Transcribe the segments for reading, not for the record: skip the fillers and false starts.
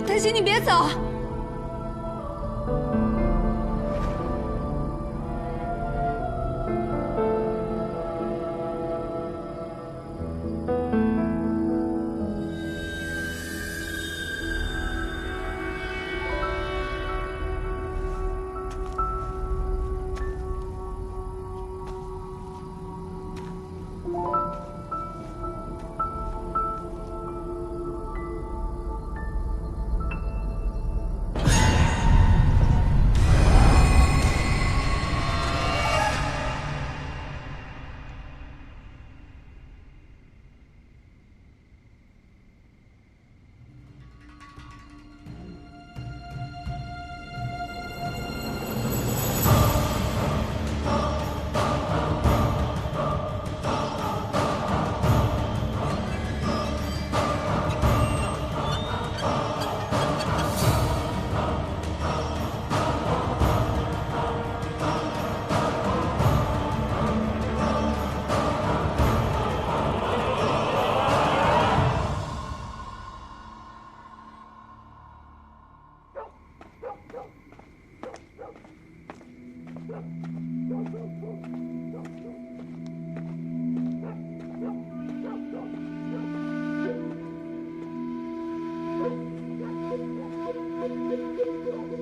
德行，你别走！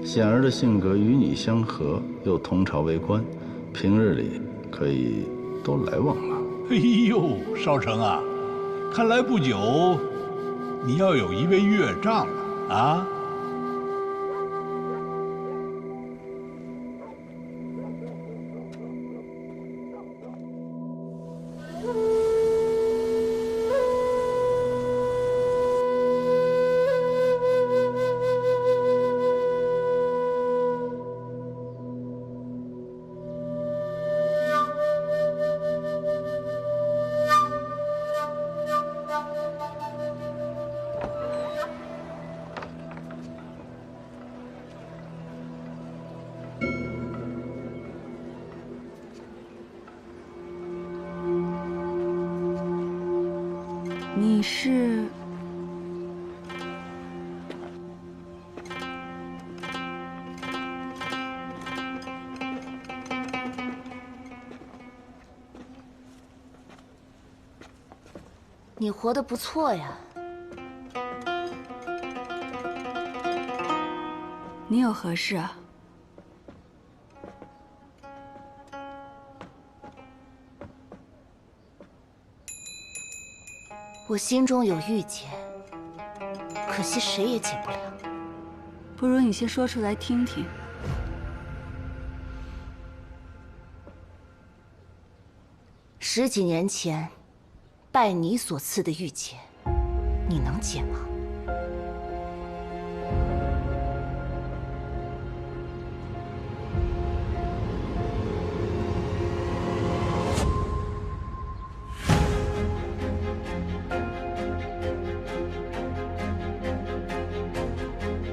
显儿的性格与你相合，又同朝为官，平日里可以多来往了。哎呦，少成啊，看来不久你要有一位岳丈了啊！你是？你活得不错呀。你有何事啊？我心中有郁结，可惜谁也解不了。不如你先说出来听听。10几年前，拜你所赐的郁结，你能解吗？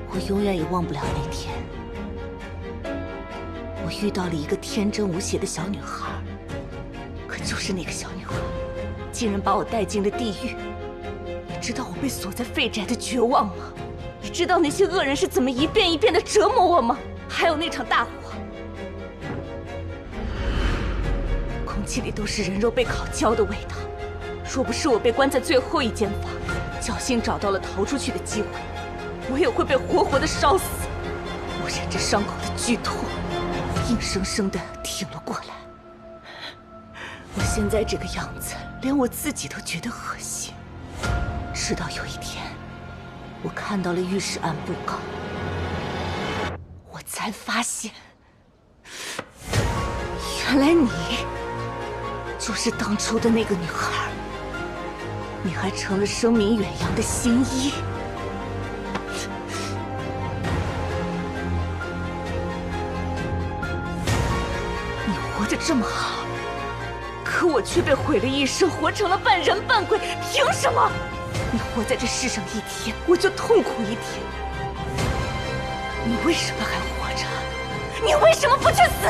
我永远也忘不了那天，我遇到了一个天真无邪的小女孩。可就是那个小女孩，竟然把我带进了地狱。你知道我被锁在废宅的绝望吗？你知道那些恶人是怎么一遍一遍的折磨我吗？还有那场大火，空气里都是人肉被烤焦的味道。若不是我被关在最后一间房，侥幸找到了逃出去的机会，我也会被活活的烧死。我忍着伤口的剧痛，硬生生的挺了过来。我现在这个样子，连我自己都觉得恶心。直到有一天，我看到了御史案布告，我才发现，原来你就是当初的那个女孩。你还成了声名远扬的新一。你活得这么好。可我却被毁了一生，活成了半人半鬼，凭什么？你活在这世上一天，我就痛苦一天。你为什么还活着？你为什么不去死？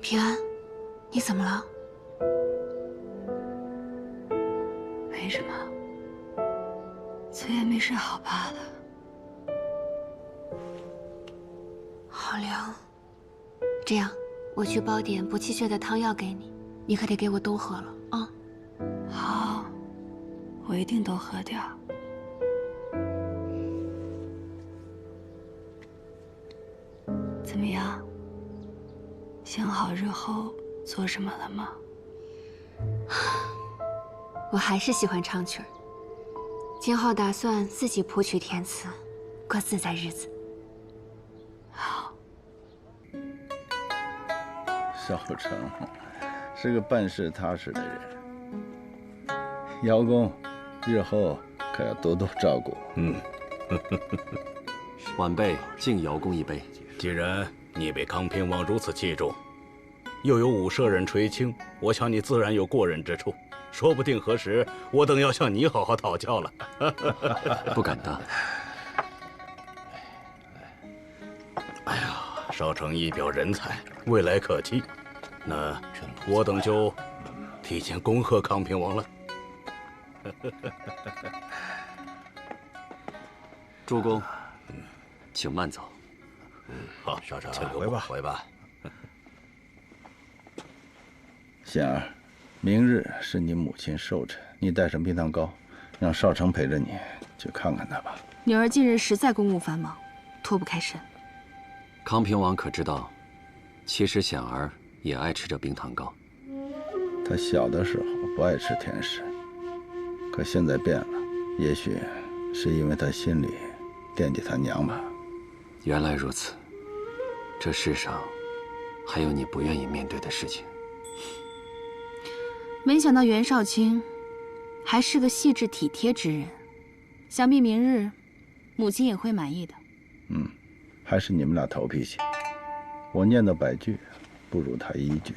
平安，你怎么了？没什么，昨夜没睡好罢了。好凉。这样，我去煲点补气血的汤药给你，你可得给我都喝了啊。好，我一定都喝掉。怎么样？想好日后做什么了吗？我还是喜欢唱曲儿，今后打算自己谱曲填词，过自在日子。好。少成是个办事踏实的人，姚公日后可要多多照顾。晚辈敬姚公一杯。既然你被康平王如此器重，又有武舍人垂青，我想你自然有过人之处。说不定何时我等要向你好好讨教了。不敢当。哎呀，少成一表人才，未来可期。那我等就提前恭贺康平王了。诸公，请慢走。好，少成，请回吧，回吧。显儿，明日是你母亲寿辰，你带上冰糖糕，让少成陪着你去看看她吧。女儿近日实在公务繁忙，脱不开身。康平王可知道，其实显儿也爱吃这冰糖糕。她小的时候不爱吃甜食，可现在变了，也许是因为她心里惦记她娘吧。原来如此，这世上还有你不愿意面对的事情。没想到袁少卿还是个细致体贴之人，想必明日母亲也会满意的。还是你们俩头脾气。我念叨100句，不如他1句。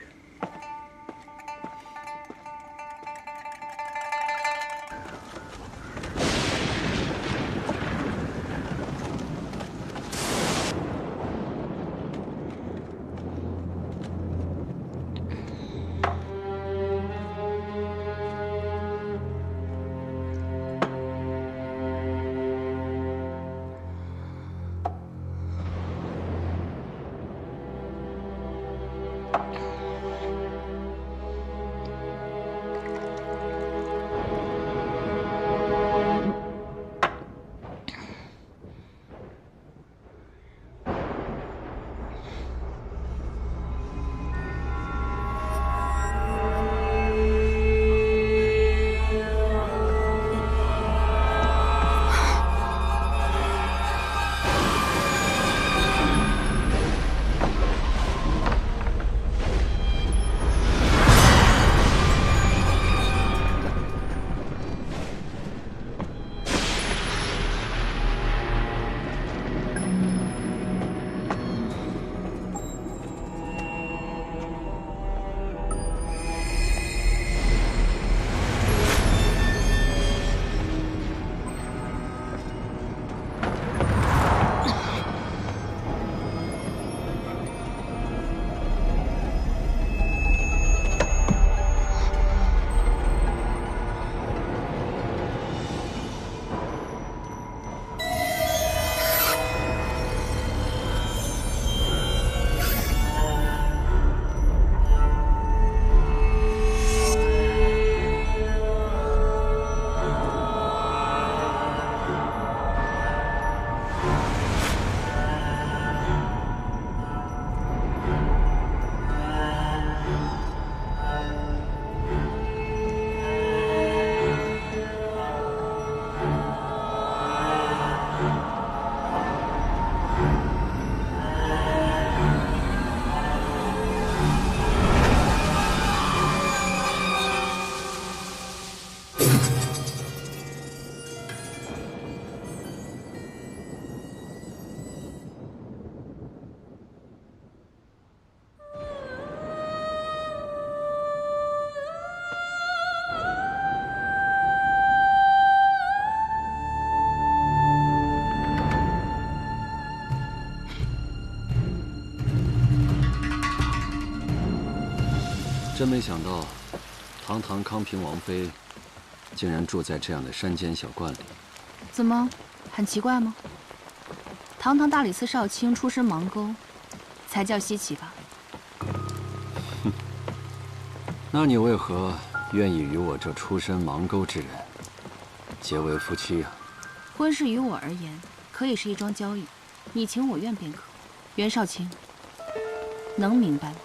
真没想到，堂堂康平王妃，竟然住在这样的山间小观里。怎么，很奇怪吗？堂堂大理寺少卿出身盲沟，才叫稀奇吧？哼，那你为何愿意与我这出身盲沟之人结为夫妻啊？婚事于我而言，可以是一桩交易，你情我愿便可。袁少卿，能明白吗？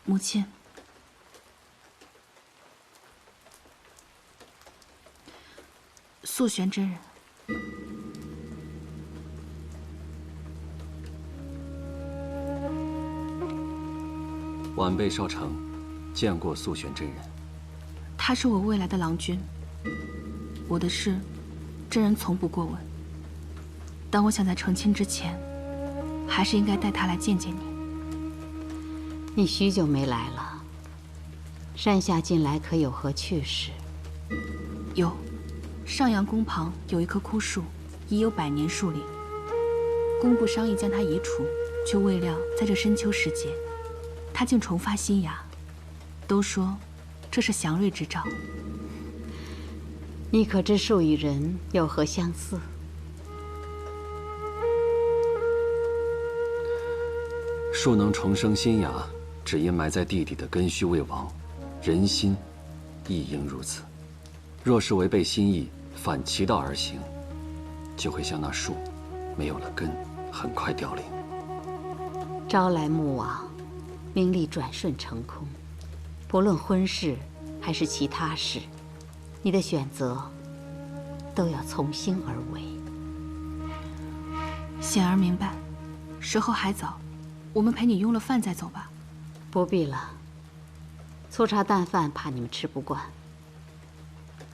母亲，素玄真人。晚辈少成见过素玄真人。他是我未来的郎君，我的事，真人从不过问。但我想在成亲之前，还是应该带他来见见你。你许久没来了，山下近来可有何趣事？有，上阳宫旁有一棵枯树，已有100年树龄。工部商议将它移除，却未料在这深秋时节，它竟重发新芽。都说这是祥瑞之兆。你可知树与人有何相似？树能重生新芽，只因埋在地底的根须未亡，人心亦应如此。若是违背心意，反其道而行，就会像那树，没有了根，很快凋零。朝来暮往，名利转瞬成空。不论婚事还是其他事，你的选择都要从心而为。显而明白，时候还早，我们陪你用了饭再走吧。不必了，粗茶淡饭怕你们吃不惯，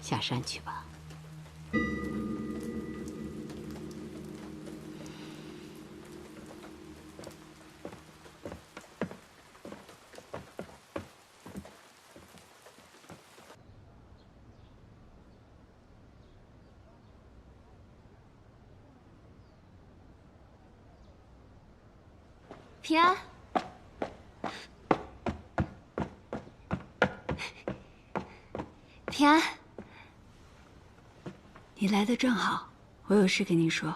下山去吧。平安，平安，你来的正好，我有事跟你说。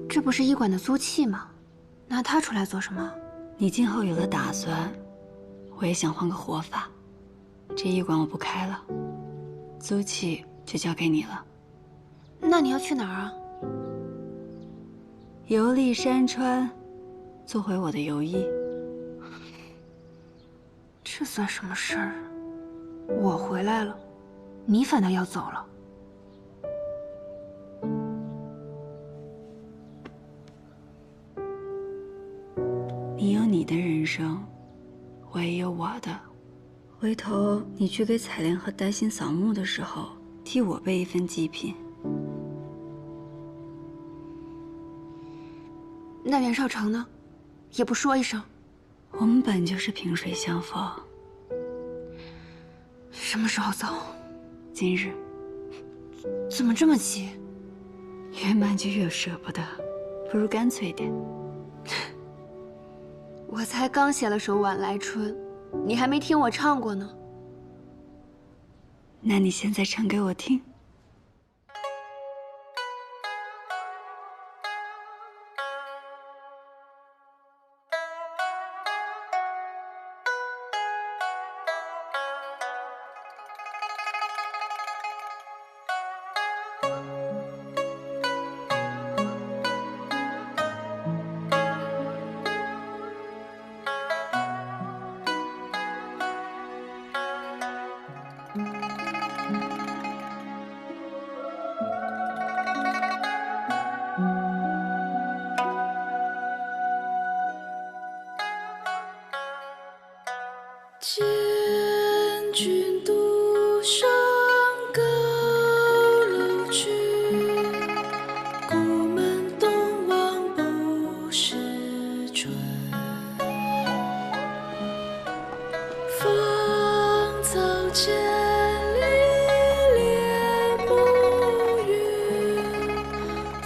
这不是医馆的租契吗？拿它出来做什么？你今后有了打算，我也想换个活法。这医馆我不开了，租契就交给你了。那你要去哪儿啊？游历山川，做回我的游医。这算什么事儿啊？我回来了，你反倒要走了。你有你的人生，我也有我的。回头你去给采莲和丹心扫墓的时候，替我备一份祭品。那袁少成呢？也不说一声。我们本就是萍水相逢。什么时候走？今日。怎么这么急？越慢就越舍不得，不如干脆点。我才刚写了首《晚来春》，你还没听我唱过呢。那你现在唱给我听。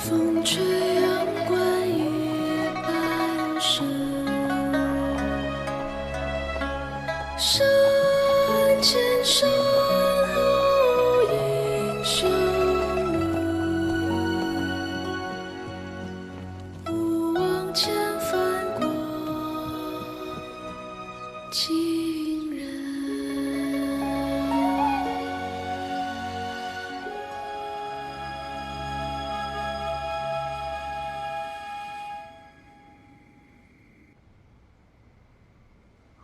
风吹阳关雨半生，山前山后映雄鹿，勿忘前番过情人。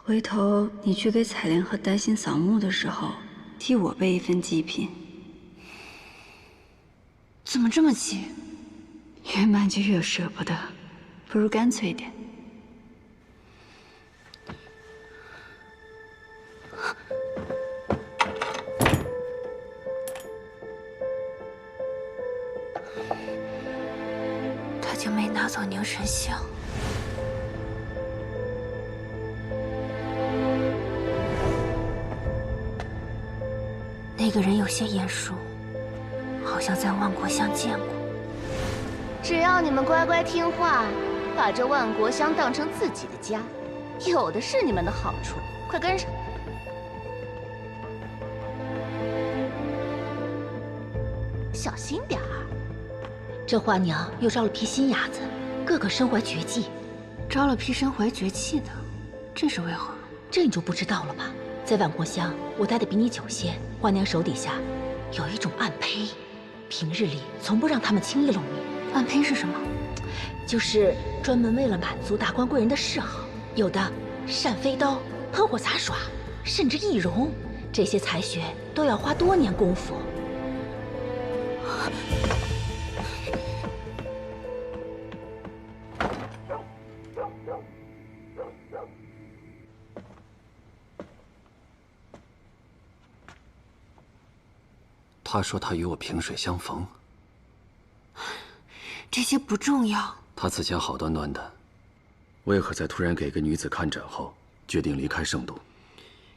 回头你去给彩莲和黛心扫墓的时候，替我备一份祭品。怎么这么急？越慢就越舍不得，不如干脆点。他就没拿走凝神香。那个人有些眼熟，好像在万国乡见过。只要你们乖乖听话，把这万国乡当成自己的家，有的是你们的好处。快跟上！小心点儿。这花娘又招了批新伢子，个个身怀绝技。招了批身怀绝技的，这是为何？这你就不知道了吧？在万国乡，我待的比你久些。花娘手底下有一种暗胚，平日里从不让他们轻易露面。暗胚是什么？就是专门为了满足达官贵人的嗜好，有的善飞刀、喷火杂耍，甚至易容，这些才学都要花多年功夫。他说他与我萍水相逢，这些不重要。他此前好端端的，为何在突然给一个女子看诊后，决定离开圣都？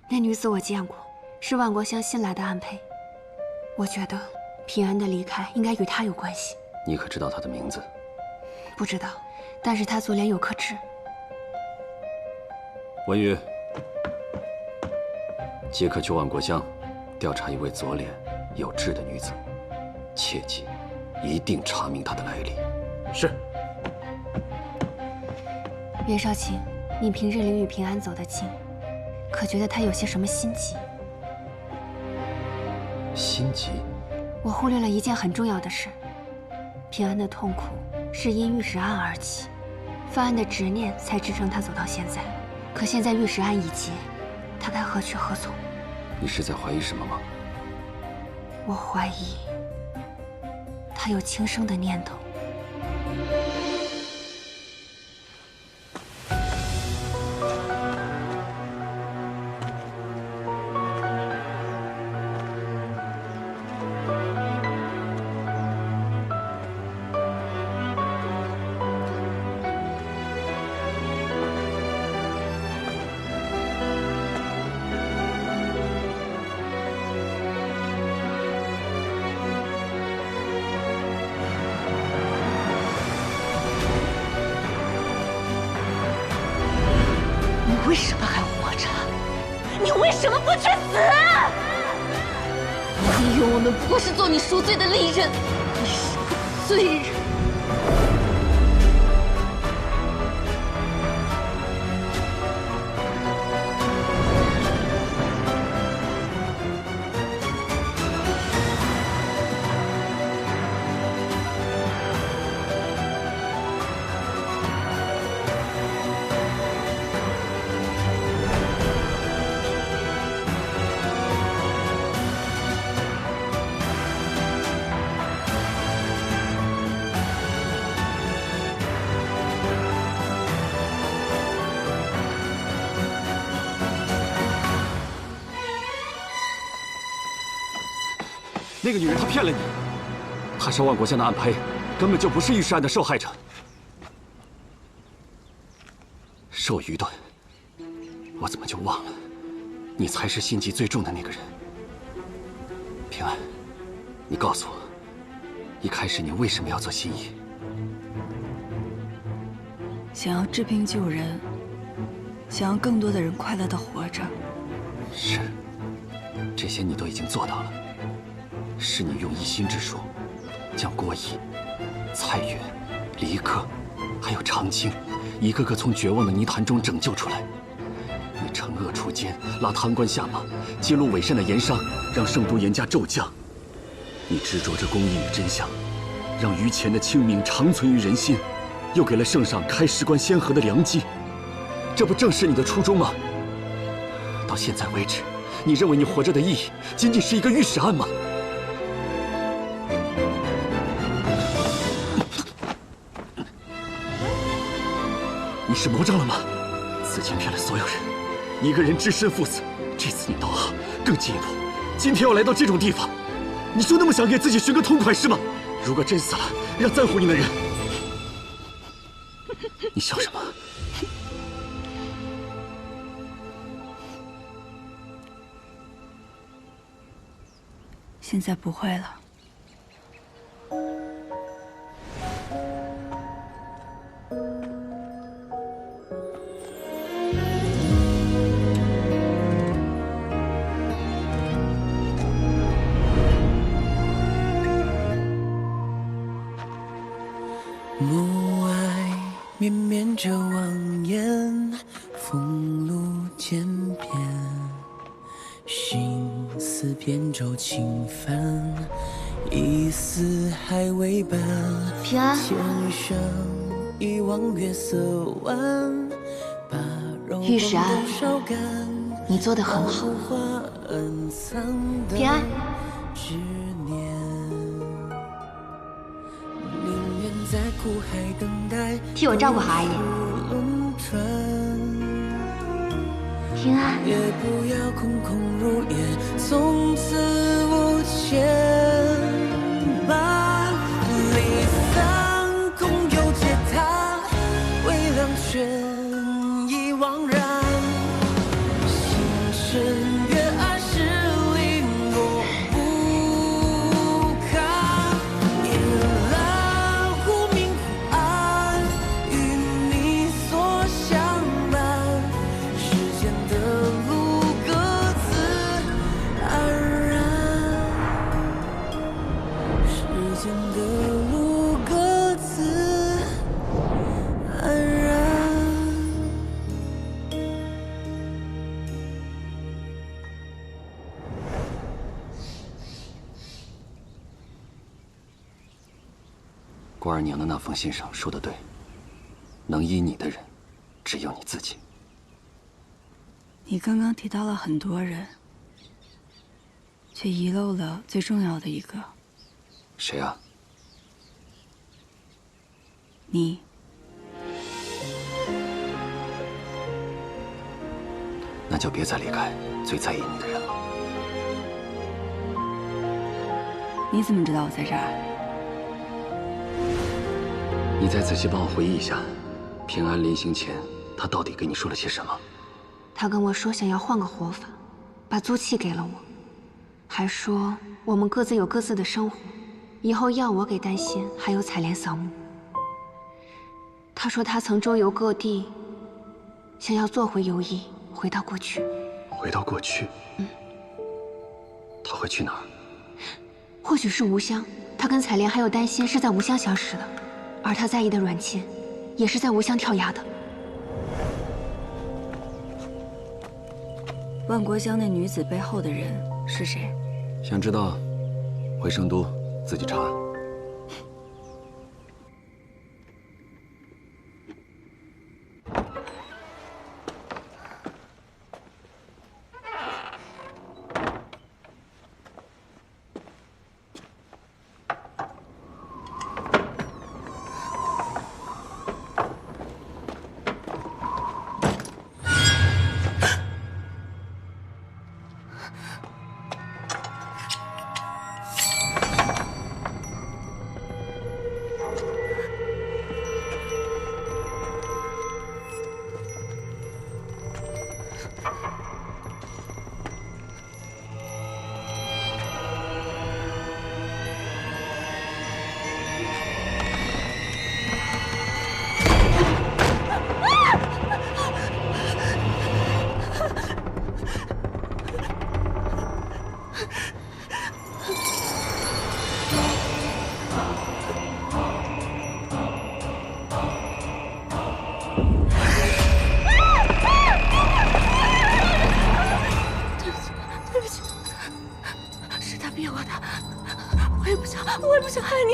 那女子我见过，是万国乡新来的暗胚。我觉得平安的离开应该与她有关系。你可知道她的名字？不知道，但是她左脸有颗痣。文宇，即刻去万国乡调查一位左脸有痣的女子，切记，一定查明她的来历。是。袁少卿，你平日里与平安走得近，可觉得她有些什么心急？心急？我忽略了一件很重要的事：平安的痛苦是因玉石案而起，犯案的执念才支撑他走到现在。可现在玉石案已结，他该何去何从？你是在怀疑什么吗？我怀疑他有轻生的念头。为什么还活着？你为什么不去死？你以为我们不过是做你赎罪的利刃？你是个罪人！那个女人她骗了你，她是万国乡的暗胚，根本就不是玉石案的受害者。受愚钝，我怎么就忘了，你才是心机最重的那个人。平安，你告诉我，一开始你为什么要做新义？想要治病救人，想要更多的人快乐地活着。是，这些你都已经做到了。是你用一心之术，将郭仪、蔡远、离克，还有长青，一个个从绝望的泥潭中拯救出来。你惩恶除奸，拉贪官下马，揭露伪善的盐商，让圣都严加骤降。你执着着公义与真相，让于前的清明长存于人心，又给了圣上开石棺先河的良机。这不正是你的初衷吗？到现在为止，你认为你活着的意义仅仅是一个御史案吗？你是魔障了吗？此前骗了所有人，一个人只身赴死。这次你倒好，更进一步，今天要来到这种地方，你就那么想给自己寻个痛快是吗？如果真死了，让在乎你的人，你笑什么？现在不会了。暮霭绵绵着望眼，风露渐变，心思扁舟轻帆，一丝还未半。平安，天上一望月色弯，把肉御史案光都烧干。你做得很好。平安，执念，宁愿在苦海等待，替我照顾好阿姨。平安，也不要空空如也，从此无牵绊。离散空有解他，微凉却已惘然。星辰月暗是零落不堪，夜阑忽明忽暗，与你所相伴。时间的路各自安然，时间的路各自安然。郭二娘的那封信上说的对，能依你的人，只有你自己。你刚刚提到了很多人，却遗漏了最重要的一个。谁啊？你。那就别再离开最在意你的人了。你怎么知道我在这儿？你再仔细帮我回忆一下，平安临行前，他到底跟你说了些什么？他跟我说想要换个活法，把租契给了我，还说我们各自有各自的生活，以后要我给丹心还有彩莲扫墓。他说他曾周游各地，想要做回游医，回到过去。回到过去？他会去哪儿？或许是吴乡，他跟彩莲还有丹心是在吴乡相识的，而他在意的阮琴，也是在吴乡跳崖的。万国乡那女子背后的人是谁？想知道，回圣都自己查。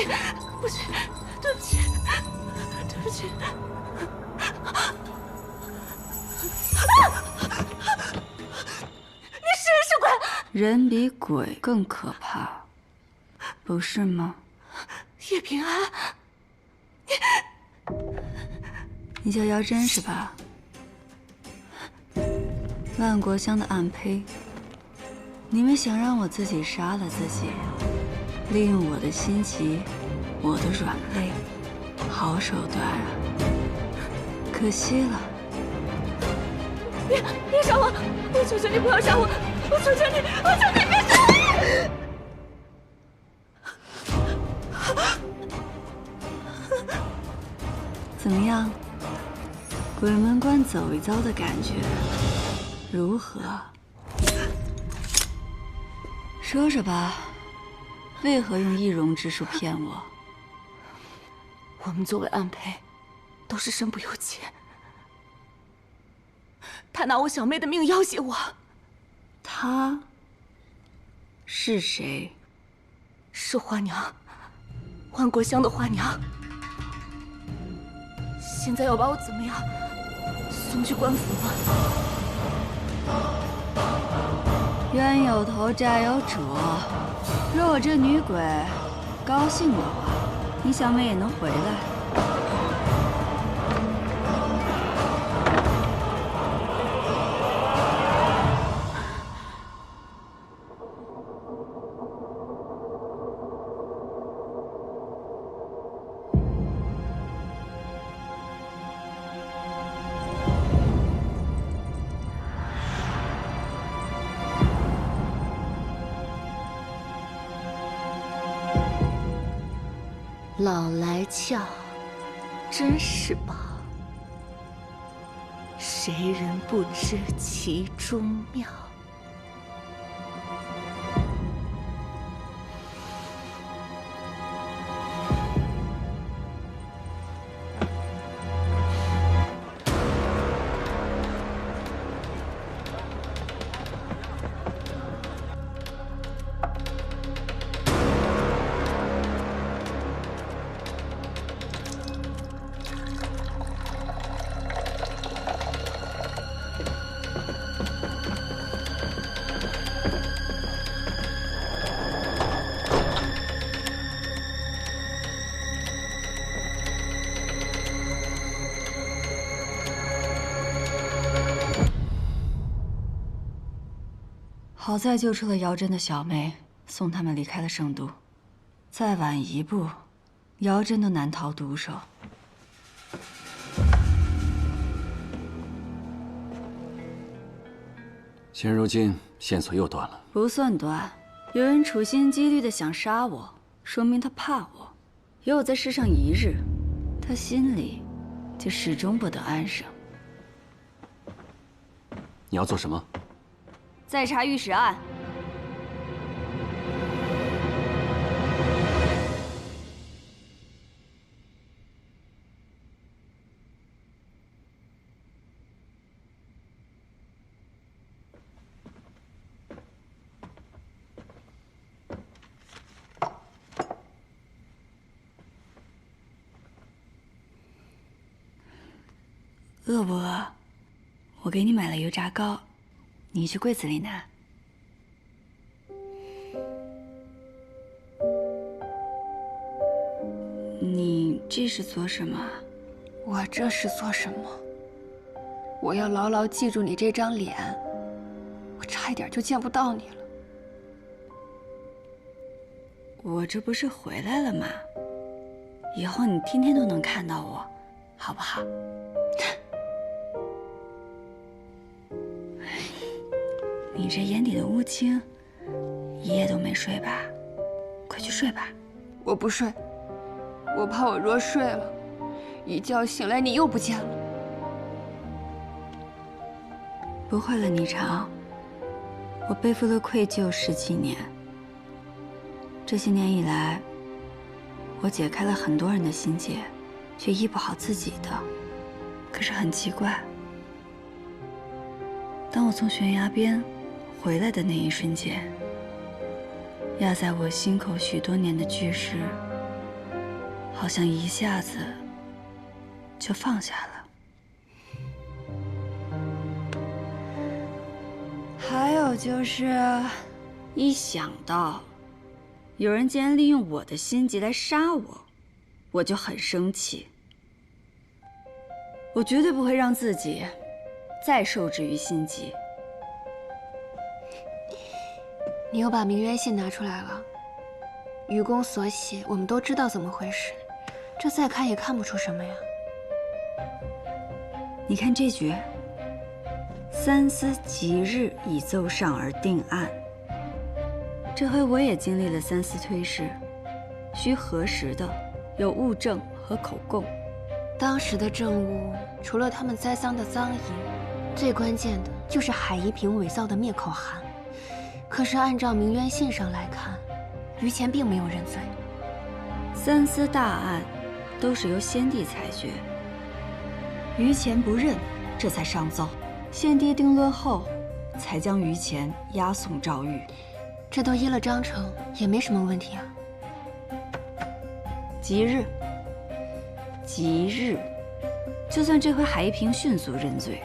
你，不去，对不起，对不起。你是鬼！人比鬼更可怕，不是吗？叶平安，你叫姚真是吧？万国香的暗胚，你们想让我自己杀了自己，利用我的心急，我的软肋，好手段啊！可惜了。别杀我！我求求你不要杀我！我求求你，我求你别杀我！怎么样？鬼门关走一遭的感觉如何？说说吧，为何用易容之术骗我？我们作为暗胚，都是身不由己。他拿我小妹的命要挟我。他是谁？是花娘，万国香的花娘。现在要把我怎么样？送去官府吗？冤有头债有主，若我这女鬼高兴的话，你小妹也能回来。老来俏，真是宝。谁人不知其中妙？好在救出了姚真的小妹，送他们离开了圣都。再晚一步，姚真都难逃毒手。现如今线索又断了，不算断，有人处心积虑的想杀我，说明他怕我。有我在世上一日，他心里就始终不得安生。你要做什么？再查御史案。饿不饿？我给你买了油炸糕，你去柜子里拿。你这是做什么？我这是做什么？我要牢牢记住你这张脸，我差一点就见不到你了。我这不是回来了吗？以后你天天都能看到我，好不好？你这眼底的乌青，一夜都没睡吧？快去睡吧。我不睡，我怕我若睡了，一觉醒来你又不见了。不会了，霓裳，我背负了愧疚10几年。这些年以来，我解开了很多人的心结，却医不好自己的。可是很奇怪，当我从悬崖边回来的那一瞬间，压在我心口许多年的巨石好像一下子就放下了。还有就是，一想到有人竟然利用我的心结来杀我，我就很生气。我绝对不会让自己再受制于心疾。你又把明渊信拿出来了，愚公所写，我们都知道怎么回事，这再看也看不出什么呀。你看这句：“三思吉日，以奏上而定案。”这回我也经历了三思推事，需核实的有物证和口供。当时的证物除了他们栽赃的赃银，最关键的就是海夷平伪造的灭口函。可是按照明渊信上来看，于前并没有认罪。三思大案都是由先帝裁决，于前不认，这才上奏。先帝定论后，才将于前押送诏狱。这都依了章程，也没什么问题啊。吉日，吉日，就算这回海夷平迅速认罪，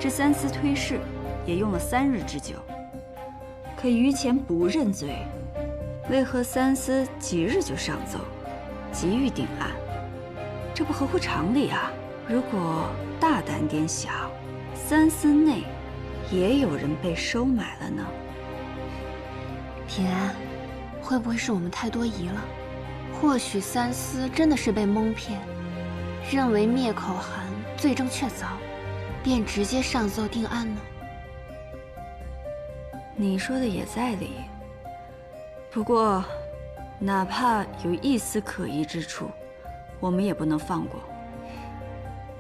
这三思推事也用了3日之久。可于前不认罪，为何三思吉日就上奏，急于定案？这不合乎常理啊！如果大胆点想，三思内也有人被收买了呢？平安，会不会是我们太多疑了？或许三思真的是被蒙骗，认为灭口函罪证确凿，便直接上奏定案呢？你说的也在理，不过，哪怕有一丝可疑之处，我们也不能放过。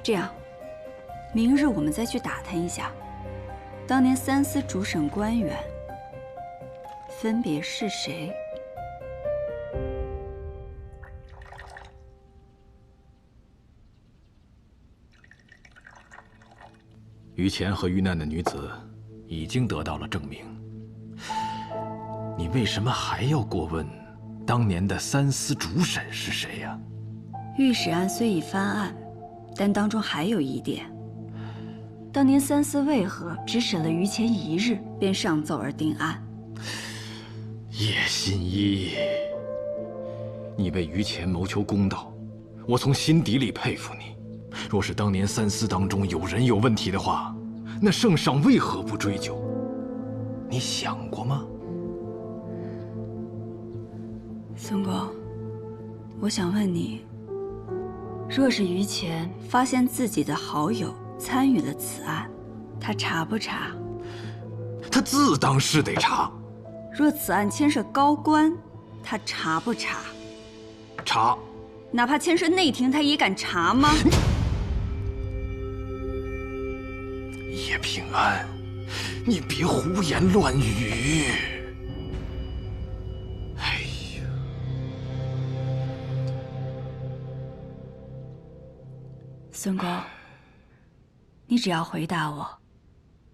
这样，明日我们再去打探一下，当年三司主审官员分别是谁。于前和遇难的女子已经得到了证明。你为什么还要过问当年的三司主审是谁呀？御史案虽已翻案，但当中还有疑点。当年三司为何只审了于前1日便上奏而定案？叶新一，你为于前谋求公道，我从心底里佩服你。若是当年三司当中有人有问题的话，那圣上为何不追究？你想过吗？孙公，我想问你，若是于前发现自己的好友参与了此案，他查不查？他自当是得查。若此案牵涉高官，他查不查？查。哪怕牵涉内廷，他也敢查吗？叶平安，你别胡言乱语。哎呀，孙公，你只要回答我，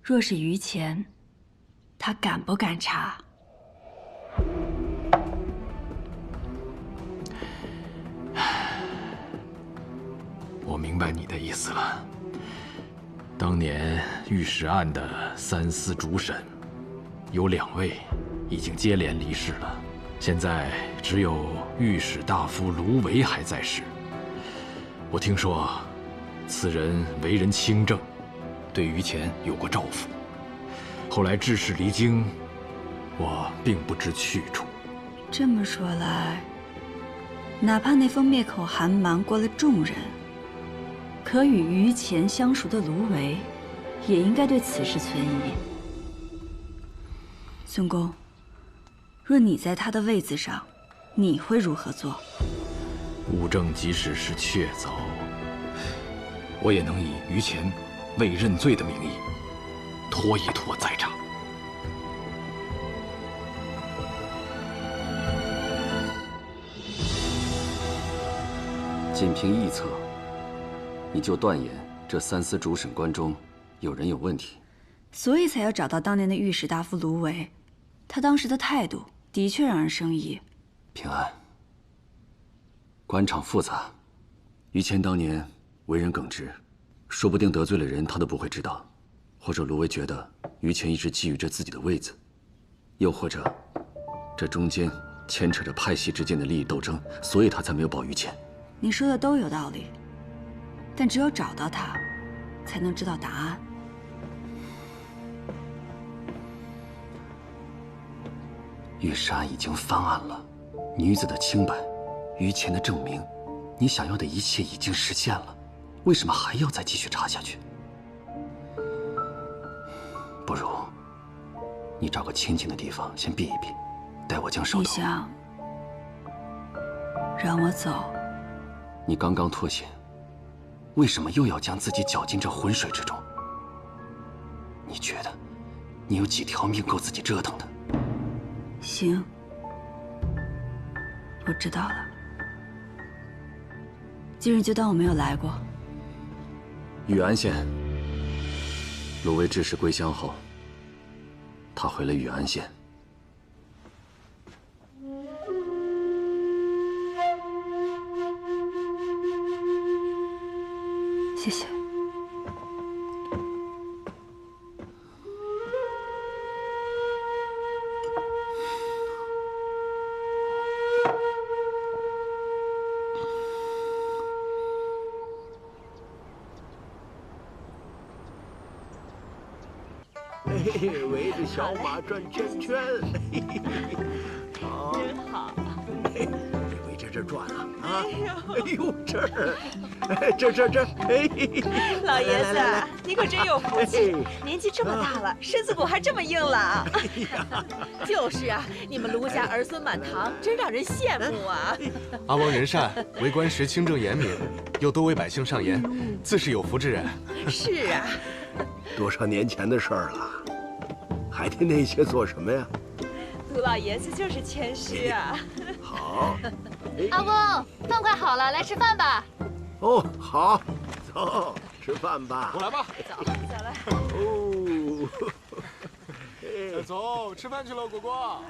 若是于前，他敢不敢查？我明白你的意思了。当年御史案的三司主审，有2位已经接连离世了，现在只有御史大夫卢维还在世。我听说，此人为人清正，对于前有过照拂，后来致仕离京，我并不知去处。这么说来，哪怕那封灭口函瞒过了众人，可与于前相熟的卢维，也应该对此事存疑。孙公，若你在他的位子上，你会如何做？物证即使是确凿，我也能以于前未认罪的名义，拖一拖再查。仅凭臆测，你就断言这三司主审官中有人有问题，所以才要找到当年的御史大夫卢维。他当时的态度的确让人生疑。平安，官场复杂，于谦当年为人耿直，说不定得罪了人，他都不会知道。或者卢威觉得于谦一直觊觎着自己的位子，又或者这中间牵扯着派系之间的利益斗争，所以他才没有保于谦。你说的都有道理，但只有找到他，才能知道答案。玉石案已经翻案了，女子的清白，于谦的证明，你想要的一切已经实现了，为什么还要再继续查下去？不如你找个清静的地方先避一避，待我将手头。你想让我走？你刚刚脱险，为什么又要将自己搅进这浑水之中？你觉得你有几条命够自己折腾的？行，我知道了。今日就当我没有来过。玉安县，卢威致使归乡后，他回了玉安县。谢谢。围着小马转圈圈，好，真好。围着这转啊！哎呦，这儿，这，哎，老爷子，你可真有福气，年纪这么大了，身子骨还这么硬朗。就是啊，你们卢家儿孙满堂，真让人羡慕啊！阿王仁善，为官时清正严明，又多为百姓上言，自是有福之人。是啊，多少年前的事儿了，还提那些做什么呀？卢老爷子就是谦虚啊。好，阿翁，饭快好了，来吃饭吧。哦，好，走，吃饭吧。我来吧。走来。哦，走，吃饭去了，果果。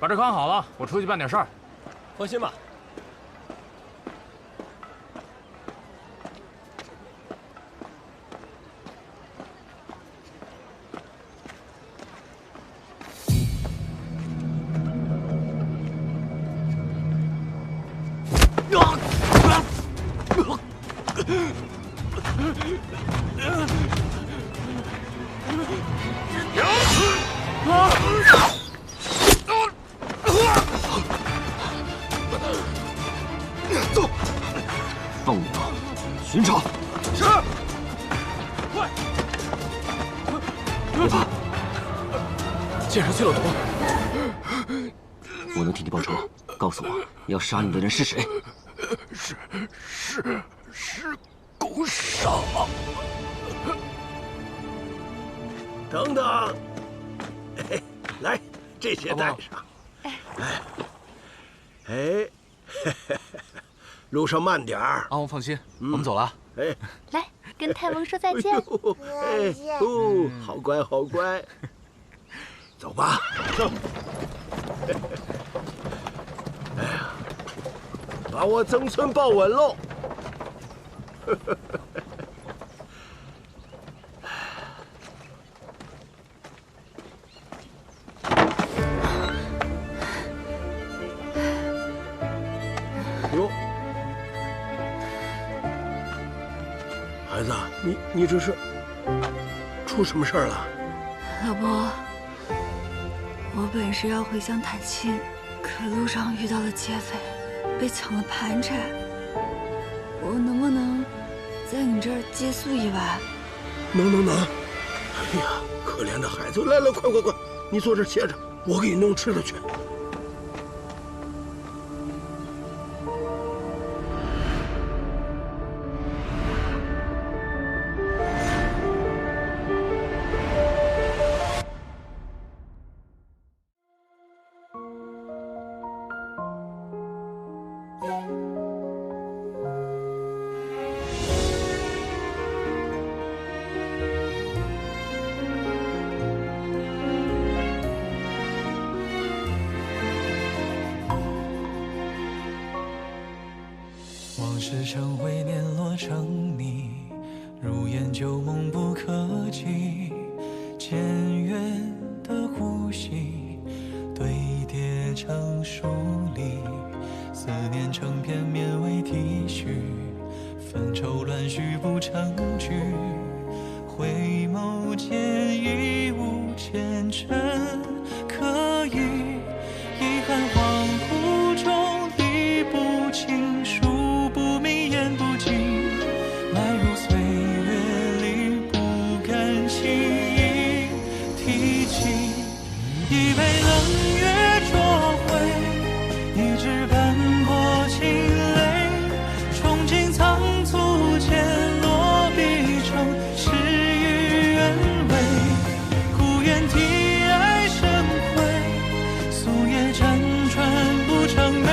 把这看好了，我出去办点事儿。放心吧。走，放你吧，寻找。是。快！别怕，剑上去了毒。我能替你报仇。告诉我，要杀你的人是谁？是宫少。等等，来，这些带上。哎，路上慢点儿。阿王放心，我们走了。哎，来，跟太翁说再见。哎，哦，好乖，好乖。走吧，走。哎呀，把我曾孙抱稳喽。哟，孩子，你这是出什么事儿了？老伯，我本是要回乡探亲，可路上遇到了劫匪，被抢了盘缠。我能不能在你这儿借宿一晚？能。哎呀，可怜的孩子，来，快，你坐这儿歇着，我给你弄吃的去。时成灰，年落成泥，如烟旧梦不可及。渐远的呼吸堆叠成疏离，思念成片绵为体恤，纷愁乱絮不成句。回眸间已无前尘可忆，遗憾恍惚中理不清，数不明言不尽，埋入岁月里不敢轻易提起。一杯冷月灼灰，一纸斑驳情泪，憧憬仓促间落笔成诗与愿违。孤雁啼爱生辉，夙夜辗转不成美，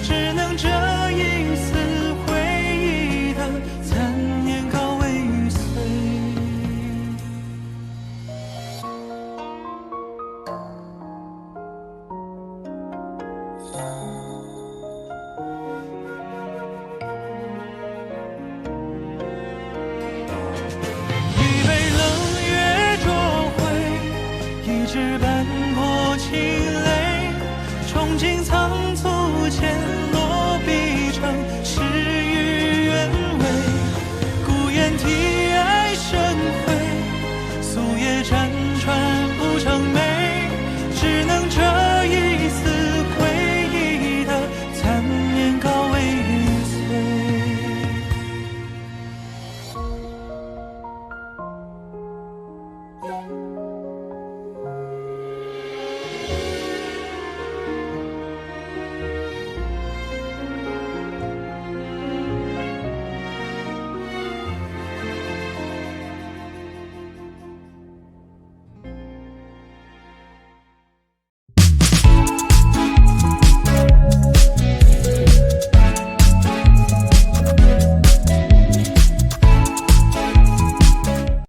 只能这一丝回忆的残念高为玉碎。一杯冷月灼灰，一纸